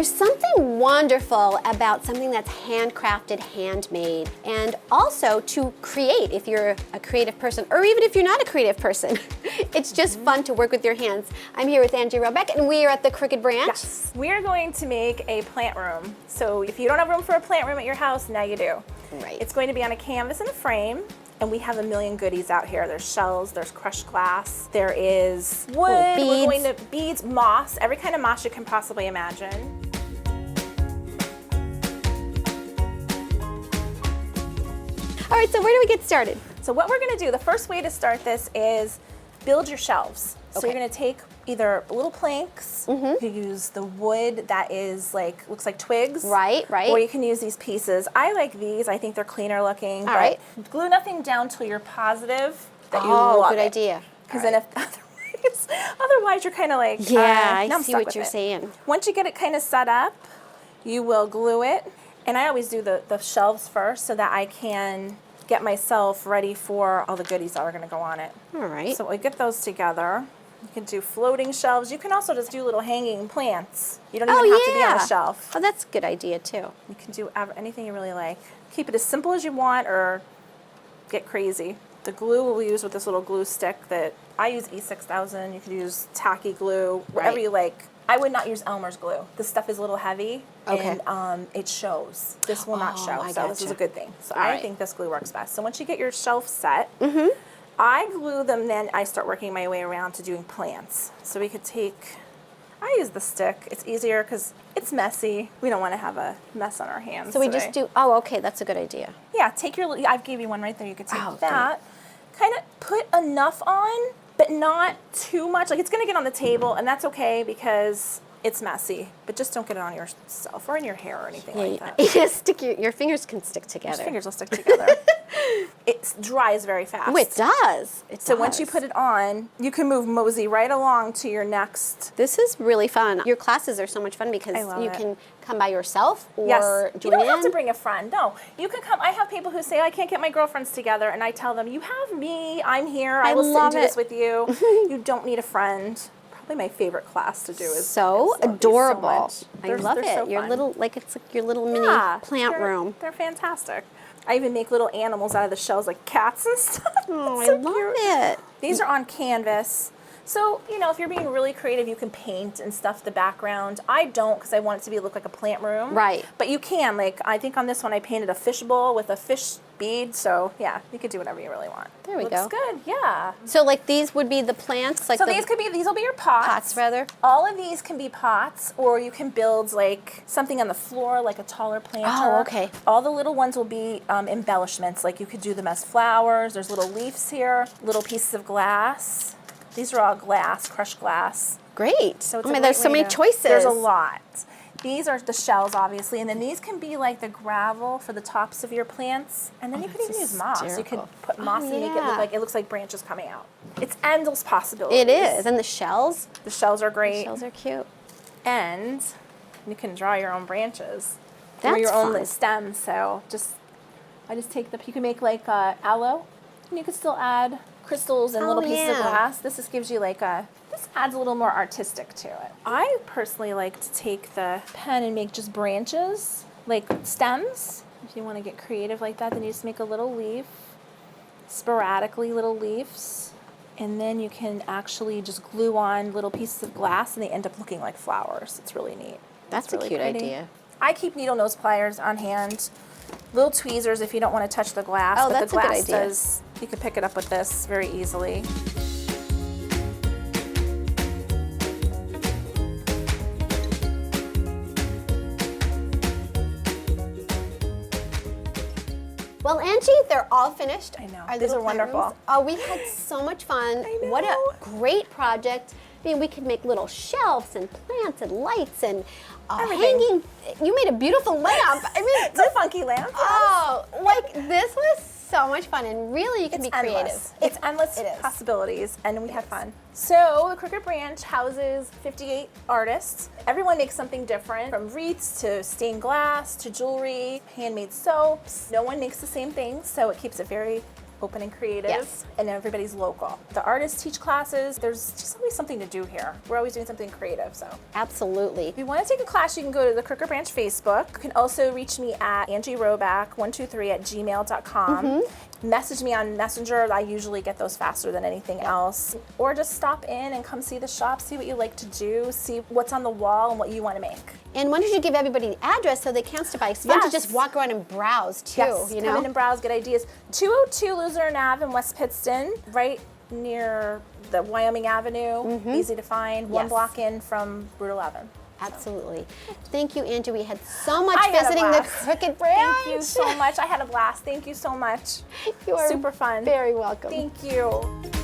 There's something wonderful about something that's handcrafted, handmade, and also to create if you're a creative person, or even if you're not a creative person. It's just fun to work with your hands. I'm here with Angie Robeck, and we are at the Crooked Branch. Yes, we are going to make a plant room. So if you don't have room for a plant room at your house, now you do. Right. It's going to be on a canvas and a frame. And we have a million goodies out here. There's shells, there's crushed glass, there is wood, beads. we're going to beads, moss, every kind of moss you can possibly imagine. All right, so where do we get started? So what we're gonna do, the first way to start this is build your shelves. So Okay. you're gonna take either little planks, you can use the wood that is like, looks like twigs. Right, right. Or you can use these pieces. I like these, I think they're cleaner looking. All right. Glue nothing down till you're positive that you Oh, love good it. idea. Because then if otherwise you're kind of like, Yeah, now I I'm see stuck what with you're it. saying. Once you get it kind of set up, you will glue it. And I always do the shelves first so that I can get myself ready for all the goodies that are going to go on it. All right. So we get those together. You can do floating shelves. You can also just do little hanging plants. You don't even have to be on a shelf. Oh, that's a good idea too. You can do anything you really like. Keep it as simple as you want or get crazy. The glue we'll use with this little glue stick that I use E6000. You could use tacky glue, whatever Right. you like. I would not use Elmer's glue. This stuff is a little heavy Okay. and it shows. This will not Oh, show, I so this is gotcha. a good thing. So All I right. think this glue works best. So once you get your shelf set, I glue them, then I start working my way around to doing plants. So we could take, I use the stick. It's easier because it's messy. We don't want to have a mess on our hands So we today. just do, oh, okay, that's a good idea. Yeah, take your, I gave you one right there. You could take Oh, that. Kind of put enough on, but not too much. Like it's going to get on the table, and that's okay because it's messy. But just don't get it on yourself or in your hair or anything like that. Yeah, stick your fingers can stick together. Your fingers will stick together. It dries very fast. Oh, it does. It So once you does. put it on, you can mosey right along to your next. This is really fun. Your classes are so much fun because I love you it. can come by yourself or Yes, join you don't in. have to bring a friend. No, you can come. I have people who say, I can't get my girlfriends together, and I tell them, you have me. I'm here. I will sit and love do this it. with you. You don't need a friend. Probably my favorite class to do is so love these adorable. much. I love they're it. so Your fun. little, like it's like your little mini Yeah, plant they're- room. They're fantastic. I even make little animals out of the shells, like cats and stuff. Oh, It's I so love cute. it. These are on canvas. So, you know, if you're being really creative, you can paint and stuff the background. I don't because I want it to look like a plant room. Right. But you can. Like, I think on this one I painted a fish bowl with a fish bead. So, yeah, you could do whatever you really want. There we Looks go. good, yeah. So like these would be the plants, like So the these will be your pots. pots rather. All of these can be pots, or you can build like something on the floor, like a taller planter. Oh, okay. All the little ones will be embellishments. Like you could do them as flowers. There's little leaves here, little pieces of glass. These are all glass, crushed glass. Great. So it's I a mean, great there's so way many to- choices. There's a lot. These are the shells, obviously, and then these can be like the gravel for the tops of your plants. And then you could that's even use moss. You could hysterical. put moss and make yeah. it looks like branches coming out. It's endless possibilities. It is, and the shells. The shells are great. Shells are cute. And you can draw your own branches or That's your own fun. stems. So I just take you can make like aloe, and you can still add crystals and Oh, little pieces of yeah. glass. This gives you like this adds a little more artistic to it. I personally like to take the pen and make just branches, like stems. If you want to get creative like that, then you just make a little leaf, sporadically little leaves. And then you can actually just glue on little pieces of glass and they end up looking like flowers. It's really neat. That's It's a really cute pretty. idea. I keep needle nose pliers on hand. Little tweezers if you don't want to touch the glass. Oh, but that's the a good glass idea. you can pick it up with this very easily. Well, Angie, they're all finished. I know. Our These little are plant wonderful. rooms. Oh, we had so much fun. I What a know. great project. I mean, we could make little shelves and plants and lights and Everything. hanging. You made a beautiful lamp. I mean, It's a funky lamp. oh, like this was so much fun, and really you can It's be creative. endless. It's endless it is. possibilities, and we had fun. So the Crooked Branch houses 58 artists. Everyone makes something different, from wreaths to stained glass to jewelry, handmade soaps. No one makes the same thing, so it keeps it very open and creative, Yes. and everybody's local. The artists teach classes. There's just always something to do here. We're always doing something creative, so. Absolutely. If you want to take a class, you can go to the Crooker Branch Facebook. You can also reach me at angieroback123@gmail.com. Message me on Messenger. I usually get those faster than anything else. Or just stop in and come see the shop, see what you like to do, see what's on the wall and what you want to make. And why don't you give everybody the address so they can stop by? It's fun to Yes. just walk around and browse too, Yes, you come know? in and browse, get ideas. 202 Luzerne Ave in West Pittston, right near the Wyoming Avenue. Easy to find, one Yes. block in from Route 11. Absolutely. Thank you, Angie. We had so much I had a visiting the blast. Crooked Branch. Thank you so much. I had a blast. Thank you so much. You are super fun. very welcome. Thank you.